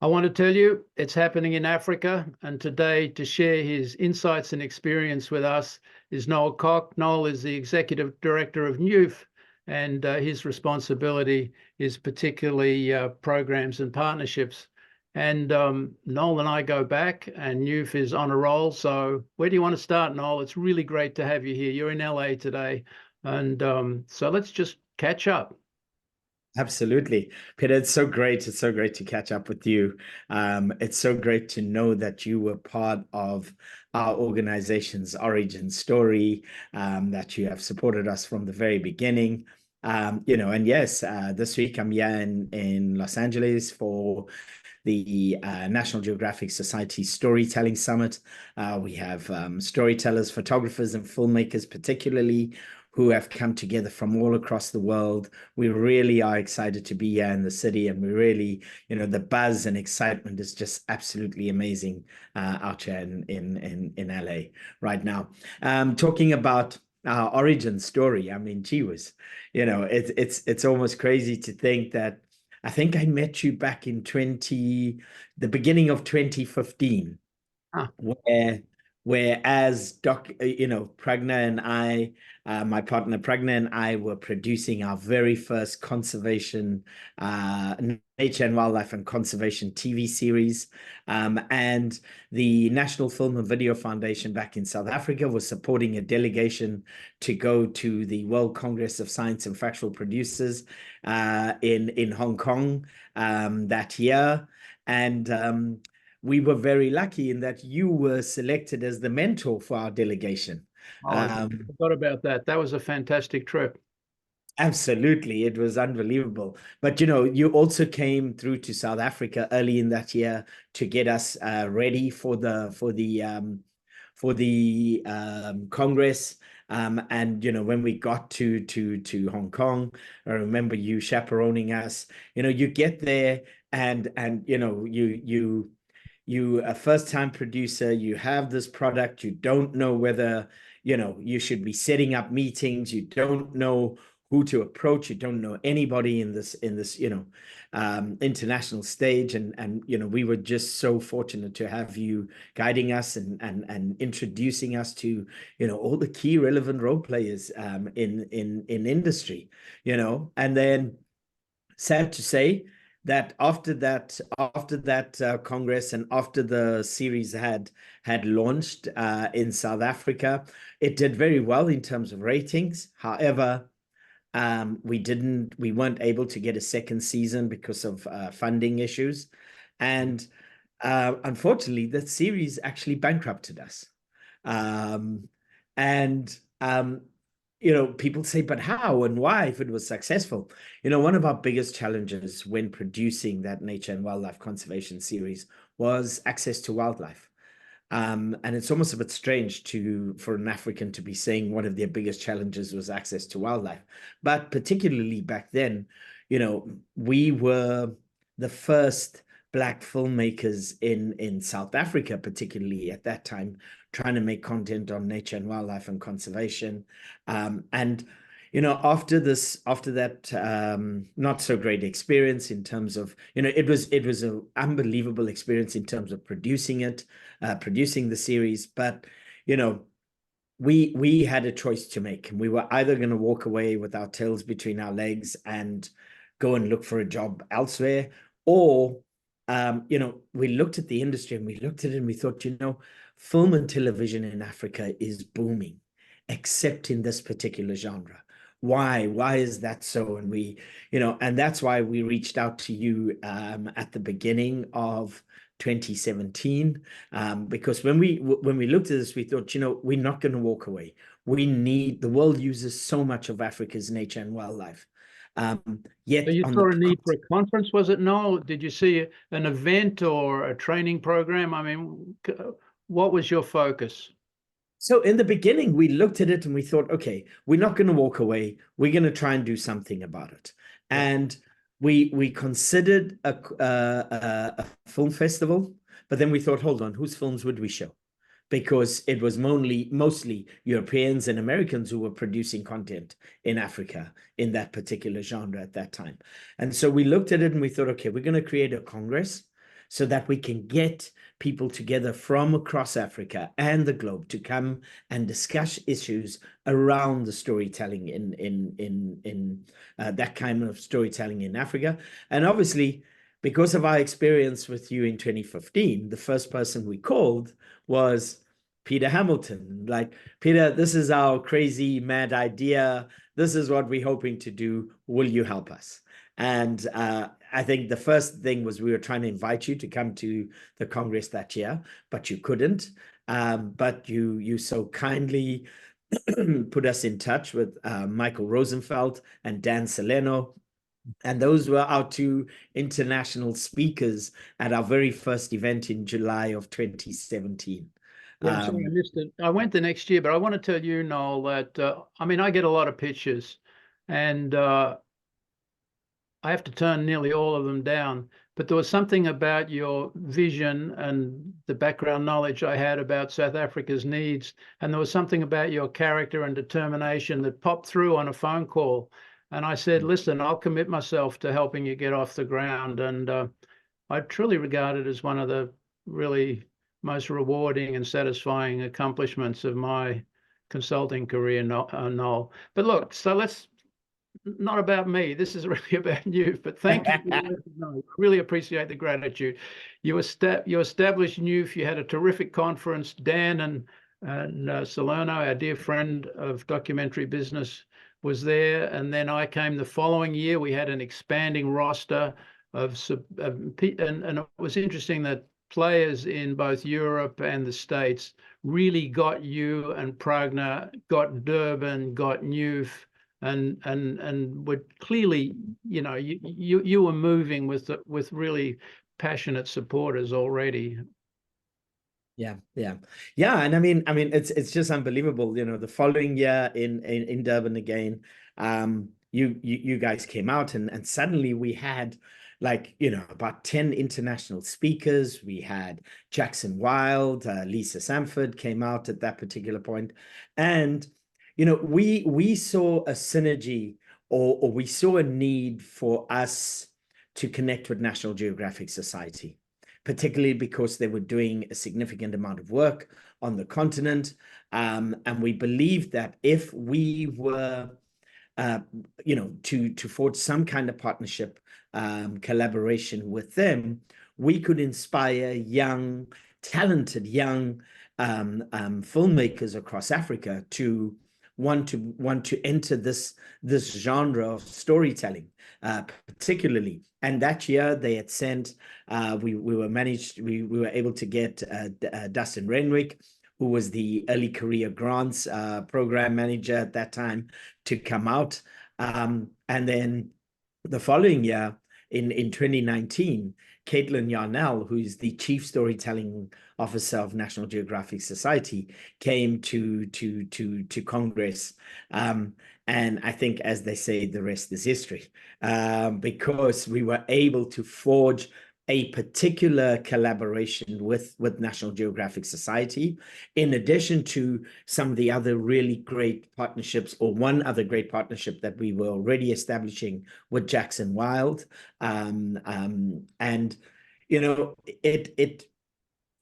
I want to tell you it's happening in Africa. And today, to share his insights and experience with us, is Noel Kok. Noel is the Executive Director of NEWF, and his responsibility is particularly programs and partnerships. And Noel and I go back, and NEWF is on a roll. So where do you want to start, Noel? It's really great to have you here. You're in LA today. And so let's just catch up. Absolutely. Peter, it's so great. It's so great to catch up with you. It's so great to know that you were part of our organization's origin story, that you have supported us from the very beginning. And yes, this week I'm here in Los Angeles for the National Geographic Society Storytelling Summit. We have storytellers, photographers, and filmmakers, particularly, who have come together from all across the world. We really are excited to be here in the city, and we really, the buzz and excitement is just absolutely amazing out here in LA right now. Talking about our origin story, I mean, gee whiz, it's almost crazy to think that I think I met you back in the beginning of 2015, whereas Pragna and I, my partner Pragna and I, were producing our very first conservation, nature and wildlife and conservation TV series. And the National Film and Video Foundation back in South Africa was supporting a delegation to go to the World Congress of Science and Factual Producers in Hong Kong that year. And we were very lucky in that you were selected as the mentor for our delegation. I forgot about that. That was a fantastic trip. Absolutely. It was unbelievable. But, you also came through to South Africa early in that year to get us ready for the Congress. And when we got to Hong Kong, I remember you chaperoning us. You get there and you a first-time producer, you have this product, you don't know whether, you should be setting up meetings, you don't know who to approach, you don't know anybody in this international stage. And we were just so fortunate to have you guiding us and introducing us to, all the key relevant role players in industry, and then sad to say, that after that Congress and after the series had launched in South Africa, it did very well in terms of ratings. However, we weren't able to get a second season because of funding issues, and unfortunately, that series actually bankrupted us. People say, but how and why if it was successful? One of our biggest challenges when producing that nature and wildlife conservation series was access to wildlife. And it's almost a bit strange for an African to be saying one of their biggest challenges was access to wildlife. But particularly back then, we were the first Black filmmakers in South Africa, particularly at that time, trying to make content on nature and wildlife and conservation. After that not so great experience in terms of, it was an unbelievable experience in terms of producing the series. But, we had a choice to make. We were either going to walk away with our tails between our legs and go and look for a job elsewhere, or we looked at the industry and we looked at it and we thought, film and television in Africa is booming, except in this particular genre. Why is that so? And and that's why we reached out to you at the beginning of 2017, because when we looked at this, we thought, we're not going to walk away. The world uses so much of Africa's nature and wildlife. Yet so you saw a need for a conference, was it? No, did you see an event or a training program? I mean, what was your focus? So in the beginning, we looked at it and we thought, okay, we're not going to walk away. We're going to try and do something about it. And we considered a film festival, but then we thought, hold on, whose films would we show? Because it was mostly Europeans and Americans who were producing content in Africa in that particular genre at that time. And so we looked at it and we thought, okay, we're going to create a Congress. so that we can get people together from across Africa and the globe to come and discuss issues around the storytelling in that kind of storytelling in Africa. And obviously, because of our experience with you in 2015, the first person we called was Peter Hamilton. Like, Peter, this is our crazy, mad idea. This is what we're hoping to do. Will you help us? And I think the first thing was we were trying to invite you to come to the Congress that year, but you couldn't. But you so kindly put us in touch with Michael Rosenfeld and Dan Salerno. And those were our two international speakers at our very first event in July of 2017. Yeah, I'm sorry I missed it. I went the next year, but I want to tell you, Noel, that I mean, I get a lot of pictures, and I have to turn nearly all of them down. But there was something about your vision and the background knowledge I had about South Africa's needs, and there was something about your character and determination that popped through on a phone call. And I said, listen, I'll commit myself to helping you get off the ground. And I truly regard it as one of the really most rewarding and satisfying accomplishments of my consulting career, Noel. But look, so let's not about me. This is really about you. But thank you. No, really appreciate the gratitude. You established NEWF. You had a terrific conference. Dan and Salerno, our dear friend of documentary business, was there. And then I came the following year. We had an expanding roster and it was interesting that players in both Europe and the States really got you and Pragna, got Durban, got NEWF, and would clearly, you know, you were moving with really passionate supporters already. Yeah. And I mean, it's just unbelievable. You know, the following year in Durban again, you guys came out and suddenly we had, like, you know, about 10 international speakers. We had Jackson Wild, Lisa Samford came out at that particular point. And, you know, we saw a synergy or we saw a need for us to connect with National Geographic Society, particularly because they were doing a significant amount of work on the continent. And we believed that if we were, you know, to forge some kind of partnership, collaboration with them, we could inspire young, talented young filmmakers across Africa to want to enter this genre of storytelling, particularly. And that year they had sent, we were able to get Dustin Renwick, who was the early career grants program manager at that time, to come out. And then the following year, in 2019, Caitlin Yarnell, who is the chief storytelling officer of National Geographic Society, came to Congress. And I think, as they say, the rest is history, because we were able to forge a particular collaboration with National Geographic Society, in addition to some of the other really great partnerships, or one other great partnership that we were already establishing with Jackson Wild. And, you know,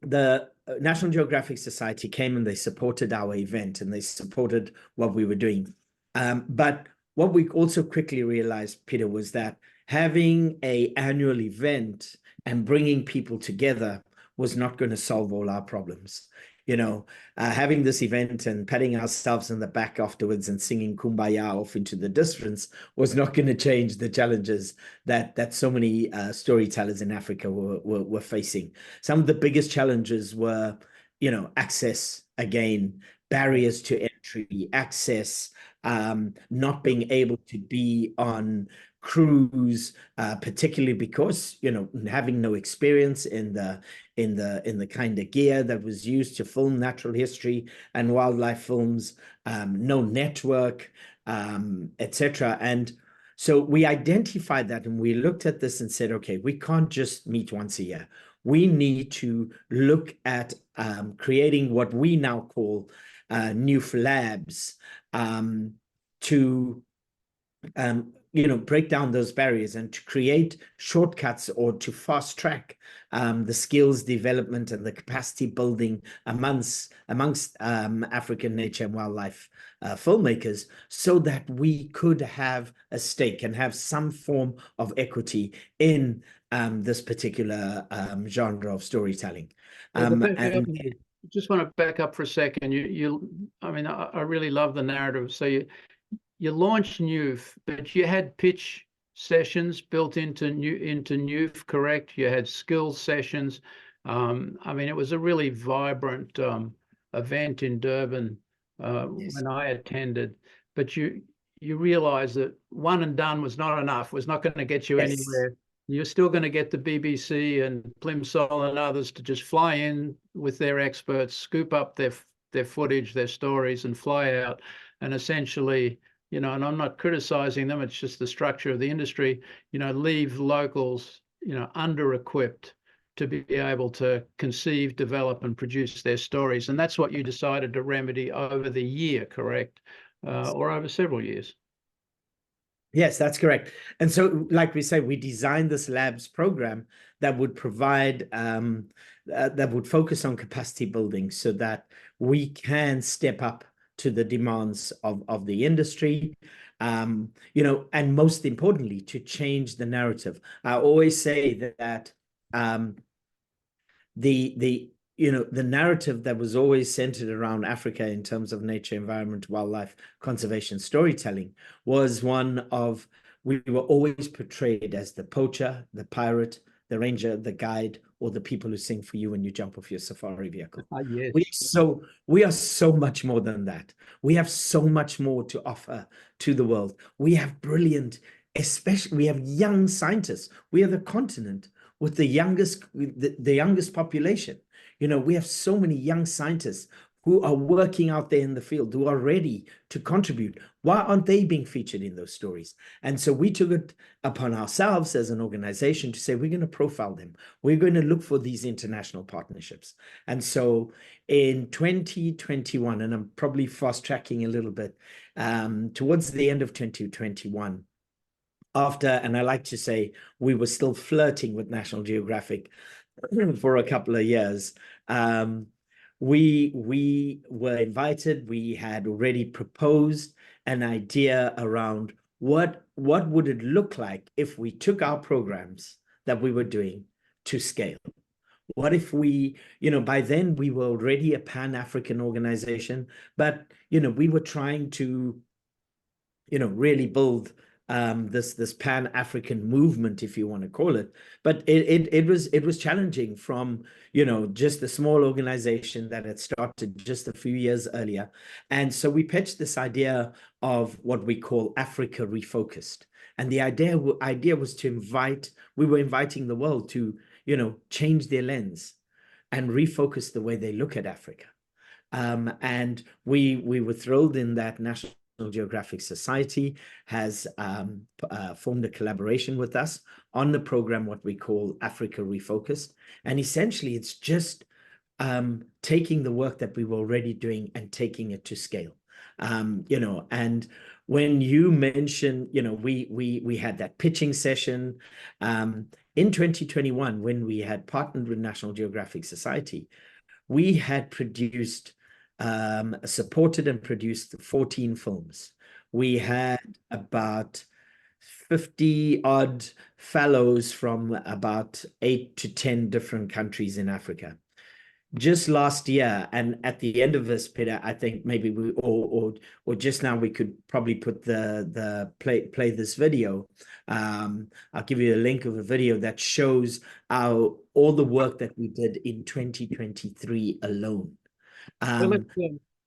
the National Geographic Society came and they supported our event and they supported what we were doing. But what we also quickly realized, Peter, was that having an annual event and bringing people together was not going to solve all our problems. You know, having this event and patting ourselves on the back afterwards and singing Kumbaya off into the distance was not going to change the challenges that so many storytellers in Africa were facing. Some of the biggest challenges were, you know, access, again, barriers to entry, access, not being able to be on crews, particularly because, you know, having no experience in the kind of gear that was used to film natural history and wildlife films, no network, etc. And so we identified that and we looked at this and said, okay, we can't just meet once a year. We need to look at creating what we now call NEWF Labs, to break down those barriers and to create shortcuts or to fast track the skills development and the capacity building amongst African nature and wildlife filmmakers, so that we could have a stake and have some form of equity in this particular genre of storytelling. Just want to back up for a second. I mean, I really love the narrative. So you launched NEWF, but you had pitch sessions built into NEWF, correct? You had skills sessions. I mean, it was a really vibrant event in Durban Yes. when I attended. But you realize that one and done was not enough. Was not going to get you Yes. anywhere. You're still going to get the BBC and Plimsoll and others to just fly in with their experts, scoop up their footage, their stories, and fly out. And essentially, and I'm not criticizing them, it's just the structure of the industry, leave locals, under-equipped to be able to conceive, develop, and produce their stories. And that's what you decided to remedy over the year, correct? Or over several years. Yes, that's correct. And so, like we say, we designed this labs program that would provide, that would focus on capacity building so that we can step up to the demands of the industry, and most importantly, to change the narrative. I always say that the narrative that was always centered around Africa in terms of nature, environment, wildlife, conservation, storytelling was one of, we were always portrayed as the poacher, the pirate, the ranger, the guide, or the people who sing for you when you jump off your safari vehicle. Yes. We are so much more than that. We have so much more to offer to the world. We have brilliant, we have young scientists. We are the continent with the youngest population. We have so many young scientists who are working out there in the field, who are ready to contribute. Why aren't they being featured in those stories? And so we took it upon ourselves as an organization to say, we're going to profile them. We're going to look for these international partnerships. And so in 2021, and I'm probably fast tracking a little bit, towards the end of 2021, and I like to say we were still flirting with National Geographic for a couple of years, we were invited. We had already proposed an idea around what would it look like if we took our programs that we were doing to scale. What if we, by then we were already a Pan-African organization, but, we were trying to, really build this Pan-African movement, if you want to call it. But it was challenging from, just a small organization that had started just a few years earlier. And so we pitched this idea of what we call Africa Refocused. And the idea was we were inviting the world to, change their lens and refocus the way they look at Africa. And we were thrilled in that National Geographic Society has formed a collaboration with us on the program, what we call Africa Refocused. And essentially, it's just taking the work that we were already doing and taking it to scale. And when you mentioned, we had that pitching session in 2021, when we had partnered with National Geographic Society, we had supported and produced 14 films. We had about 50 odd fellows from about 8 to 10 different countries in Africa. Just last year, and at the end of this, Peter, I think maybe or just now we could probably put play this video. I'll give you a link of a video that shows all the work that we did in 2023 alone. Well,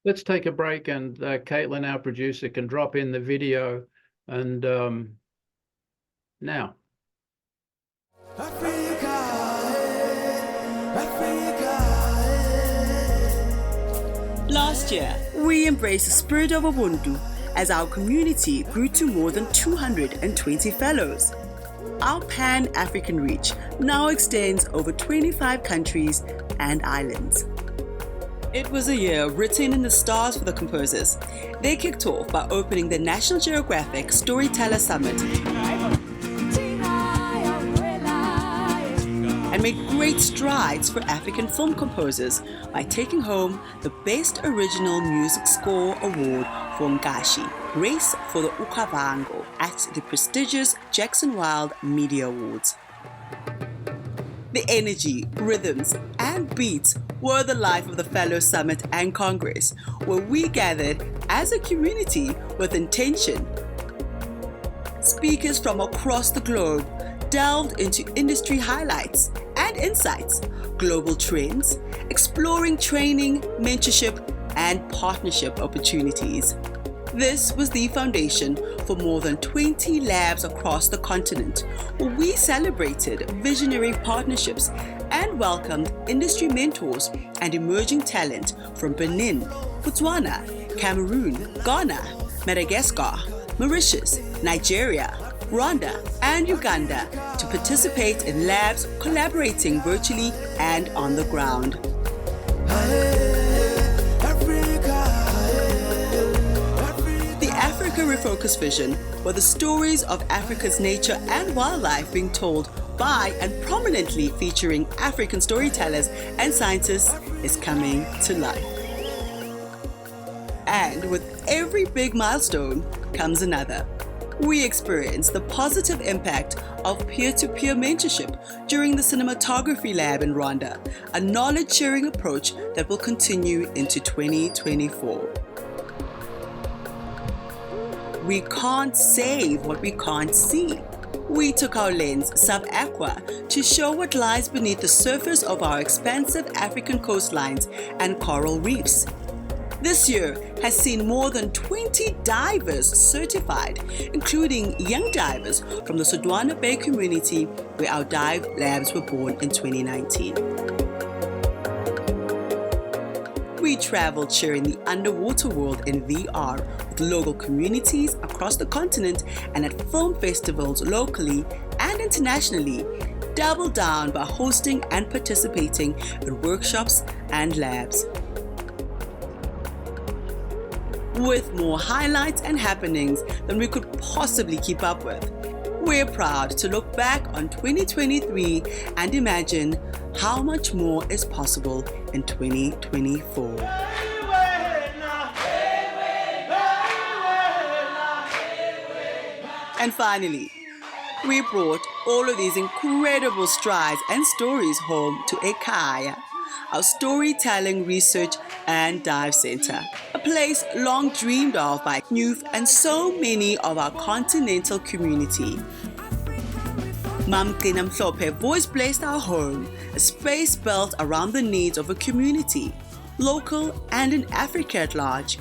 let's take a break, and Caitlin, our producer, can drop in the video. And now. Last year, we embraced the spirit of Ubuntu as our community grew to more than 220 fellows. Our Pan-African reach now extends over 25 countries and islands. It was a year written in the stars for the composers. They kicked off by opening the National Geographic Storyteller Summit and made great strides for African film composers by taking home the Best Original Music Score Award for Ngashi, Race for the Ukavango at the prestigious Jackson Wild Media Awards. The energy, rhythms, and beats were the life of the Fellow Summit and Congress, where we gathered as a community with intention. Speakers from across the globe delved into industry highlights and insights, global trends, exploring training, mentorship, and partnership opportunities. This was the foundation for more than 20 labs across the continent, where we celebrated visionary partnerships and welcomed industry mentors and emerging talent from Benin, Botswana, Cameroon, Ghana, Madagascar, Mauritius, Nigeria, Rwanda, and Uganda to participate in labs collaborating virtually and on the ground. The Africa Refocus vision, were the stories of Africa's nature and wildlife being told by and prominently featuring African storytellers and scientists, is coming to life. And with every big milestone comes another. We experienced the positive impact of peer-to-peer mentorship during the cinematography lab in Rwanda, a knowledge-sharing approach that will continue into 2024. We can't save what we can't see. We took our lens sub-aqua to show what lies beneath the surface of our expansive African coastlines and coral reefs. This year has seen more than 20 divers certified, including young divers from the Sodwana Bay community, where our dive labs were born in 2019. We traveled sharing the underwater world in VR with local communities across the continent and at film festivals locally and internationally, doubled down by hosting and participating in workshops and labs. With more highlights and happenings than we could possibly keep up with, we're proud to look back on 2023 and imagine how much more is possible in 2024. And finally, we brought all of these incredible strides and stories home to Ekaya, our storytelling research and dive center, a place long dreamed of by NEWF and so many of our continental community. Mamkina Mhlophe voice blessed our home, a space built around the needs of a community, local and in Africa at large.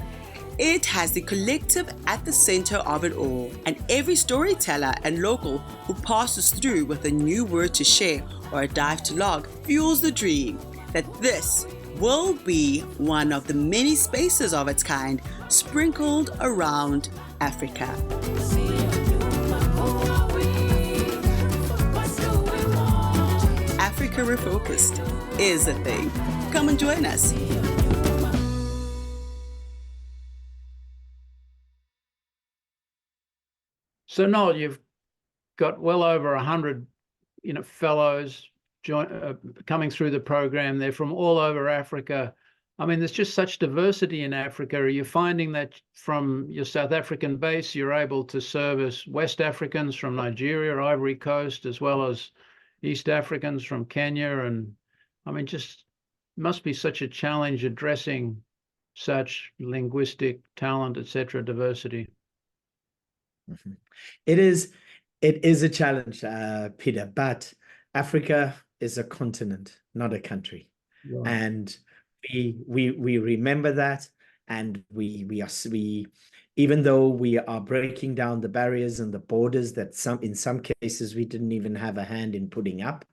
It has the collective at the center of it all, and every storyteller and local who passes through with a new word to share or a dive to log fuels the dream that this will be one of the many spaces of its kind sprinkled around Africa. Africa Refocused is a thing. Come and join us. So Noel, you've got well over 100, fellows coming through the program. They're from all over Africa. I mean, there's just such diversity in Africa. Are you finding that from your South African base, you're able to service West Africans from Nigeria, Ivory Coast, as well as East Africans from Kenya? And I mean, just must be such a challenge addressing such linguistic talent, etc., diversity. Mm-hmm. It is a challenge, Peter, but Africa is a continent, not a country. Wow. And we remember that, and we even though we are breaking down the barriers and the borders that in some cases we didn't even have a hand in putting up,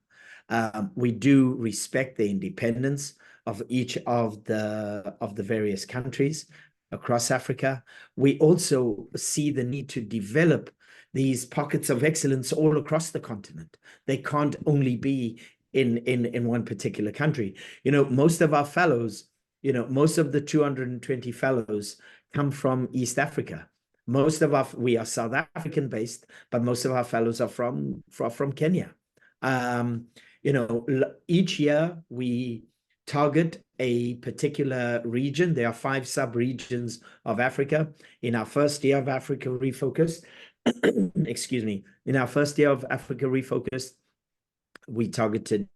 we do respect the independence of each of the various countries across Africa. We also see the need to develop these pockets of excellence all across the continent. They can't only be in one particular country. Most of our fellows you know, most of the 220 fellows come from East Africa. We are South African based, but most of our fellows are from Kenya. You know, each year we target a particular region. There are 5 sub-regions of Africa. In our first year of Africa Refocused, excuse me, in our first year of Africa Refocused, we targeted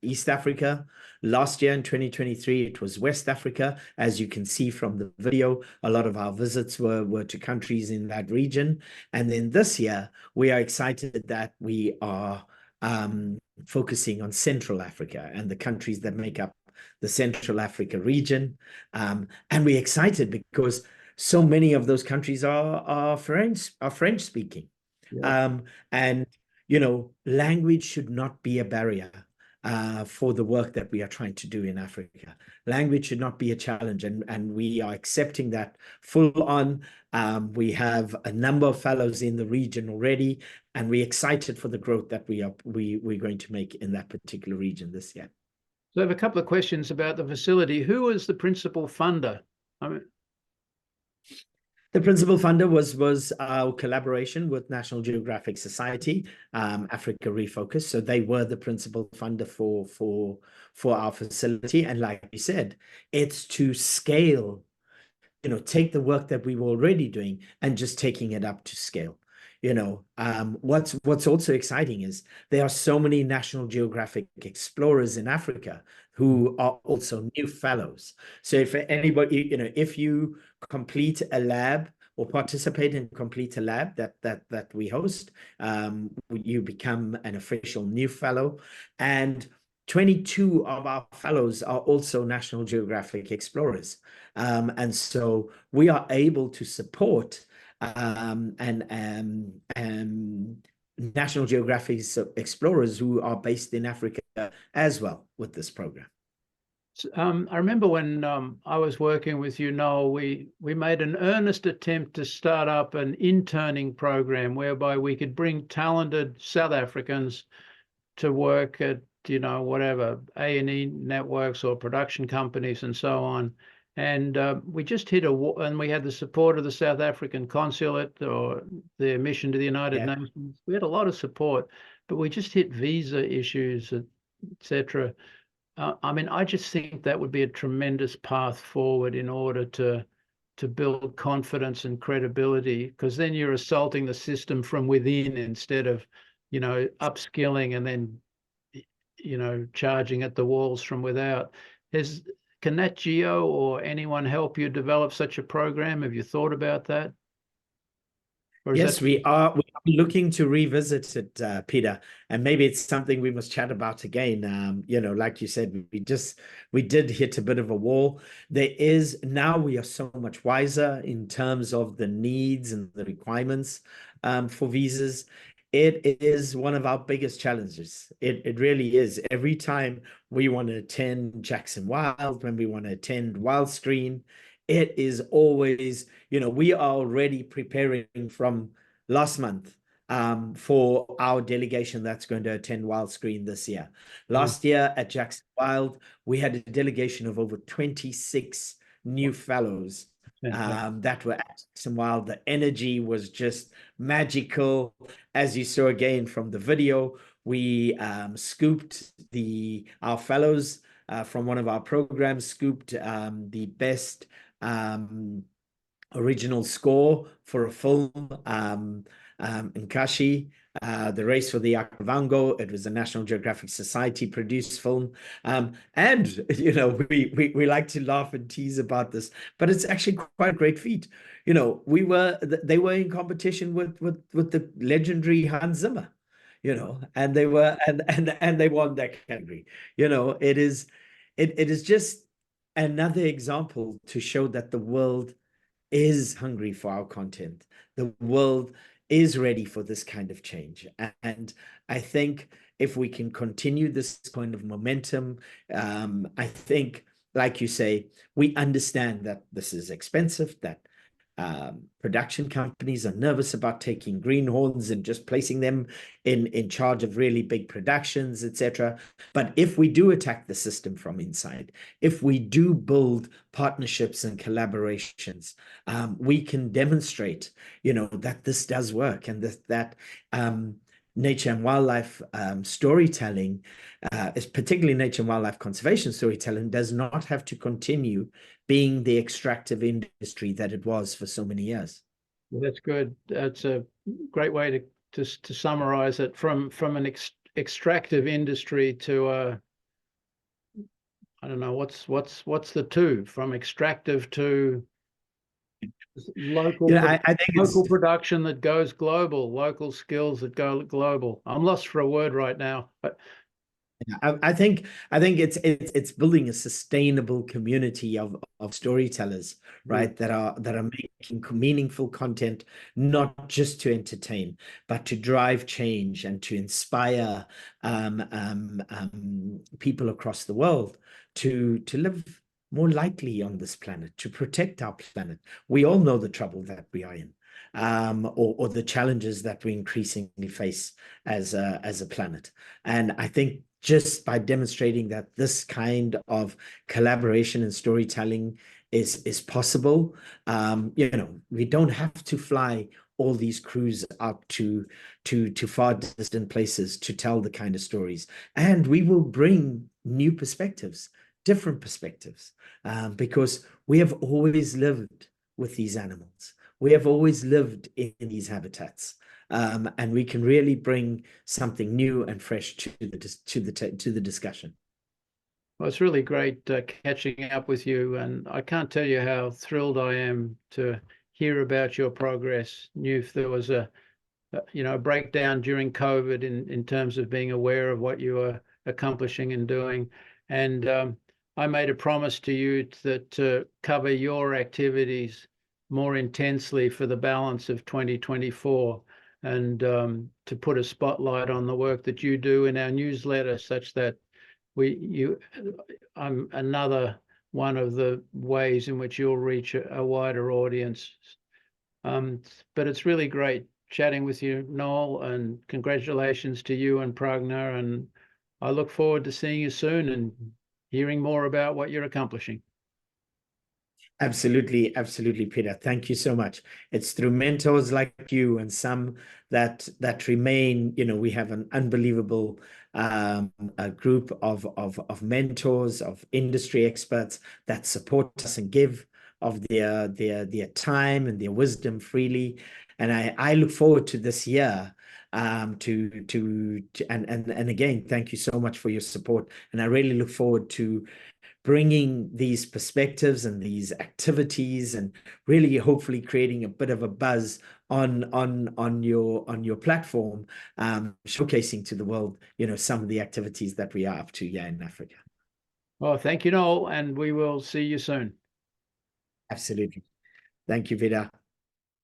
East Africa. Last year in 2023, it was West Africa. As you can see from the video, a lot of our visits were to countries in that region. And then this year, we are excited that we are focusing on Central Africa and the countries that make up the Central Africa region. And we're excited because so many of those countries are French speaking. Yeah. And you know, language should not be a barrier for the work that we are trying to do in Africa. Language should not be a challenge, and we are accepting that full on. We have a number of fellows in the region already, and we're excited for the growth that we're going to make in that particular region this year. So I have a couple of questions about the facility. Who is the principal funder? I mean, the principal funder was our collaboration with National Geographic Society, Africa Refocused. So they were the principal funder for our facility. And like you said, it's to scale, you know, take the work that we were already doing and just taking it up to scale. You know, what's also exciting is there are so many National Geographic explorers in Africa who are also new fellows. So if anybody, you know, if you complete a lab or participate and complete a lab that we host, you become an official new fellow. And 22 of our fellows are also National Geographic explorers. And so we are able to support National Geographic explorers who are based in Africa as well with this program. I remember when I was working with you, Noel, we made an earnest attempt to start up an interning program whereby we could bring talented South Africans to work at, you know, whatever, A&E networks or production companies and so on. And we just hit and we had the support of the South African consulate or their mission to the United Nations. We had a lot of support, but we just hit visa issues, etc. I mean, I just think that would be a tremendous path forward in order to build confidence and credibility, because then you're assaulting the system from within instead of, you know, upskilling and then, you know, charging at the walls from without. Can Nat Geo or anyone help you develop such a program? Have you thought about that? Yes, we are looking to revisit it, Peter, and maybe it's something we must chat about again. You know, like you said, we did hit a bit of a wall. Now we are so much wiser in terms of the needs and the requirements for visas. It is one of our biggest challenges. It really is. Every time we want to attend Jackson Wild, when we want to attend Wild Screen, it is always, you know, we are already preparing from last month for our delegation that's going to attend Wild Screen this year. Last year at Jackson Wild, we had a delegation of over 26 new fellows that were at Jackson Wild. The energy was just magical. As you saw again from the video, we scooped our fellows from one of our programs, scooped the best original score for a film, Nkashi, the Race for the Akavango. It was a National Geographic Society produced film. And, you know, we like to laugh and tease about this, but it's actually quite a great feat. You know, they were in competition with the legendary Hans Zimmer, you know, and they were, and they won that category. You know, it is just another example to show that the world is hungry for our content. The world is ready for this kind of change. And I think if we can continue this kind of momentum, I think, like you say, we understand that this is expensive, that production companies are nervous about taking greenhorns and just placing them in charge of really big productions, etc. But if we do attack the system from inside, if we do build partnerships and collaborations, we can demonstrate, that this does work, and that nature and wildlife storytelling, is particularly nature and wildlife conservation storytelling, does not have to continue being the extractive industry that it was for so many years. Well, that's good. That's a great way to summarize it, from an extractive industry to I don't know, what's the two, from extractive to local, I think local production that goes global, local skills that go global. I'm lost for a word right now, but I think it's building a sustainable community of storytellers, right? That are making meaningful content, not just to entertain, but to drive change and to inspire people across the world to live more lightly on this planet, to protect our planet. We all know the trouble that we are in, or the challenges that we increasingly face as a planet. And I think just by demonstrating that this kind of collaboration and storytelling is possible, we don't have to fly all these crews up to far distant places to tell the kind of stories. And we will bring new perspectives, different perspectives, because we have always lived with these animals. We have always lived in these habitats, and we can really bring something new and fresh to the discussion. well, it's really great catching up with you, and I can't tell you how thrilled I am to hear about your progress. NEWF, there was a breakdown during COVID in terms of being aware of what you were accomplishing and doing, and I made a promise to you to cover your activities more intensely for the balance of 2024, and to put a spotlight on the work that you do in our newsletter, such that I'm another one of the ways in which you'll reach a wider audience. But it's really great chatting with you, Noel, and congratulations to you and Pragna, and I look forward to seeing you soon and hearing more about what you're accomplishing. Absolutely, absolutely, Peter. Thank you so much. It's through mentors like you and some that remain. We have an unbelievable a group of mentors, of industry experts that support us and give of their time and their wisdom freely. And I look forward to this year. And again, thank you so much for your support. And I really look forward to bringing these perspectives and these activities, and really hopefully creating a bit of a buzz on your platform, showcasing to the world, some of the activities that we are up to here in Africa. Well, thank you, Noel, and we will see you soon. Absolutely. Thank you, Vida.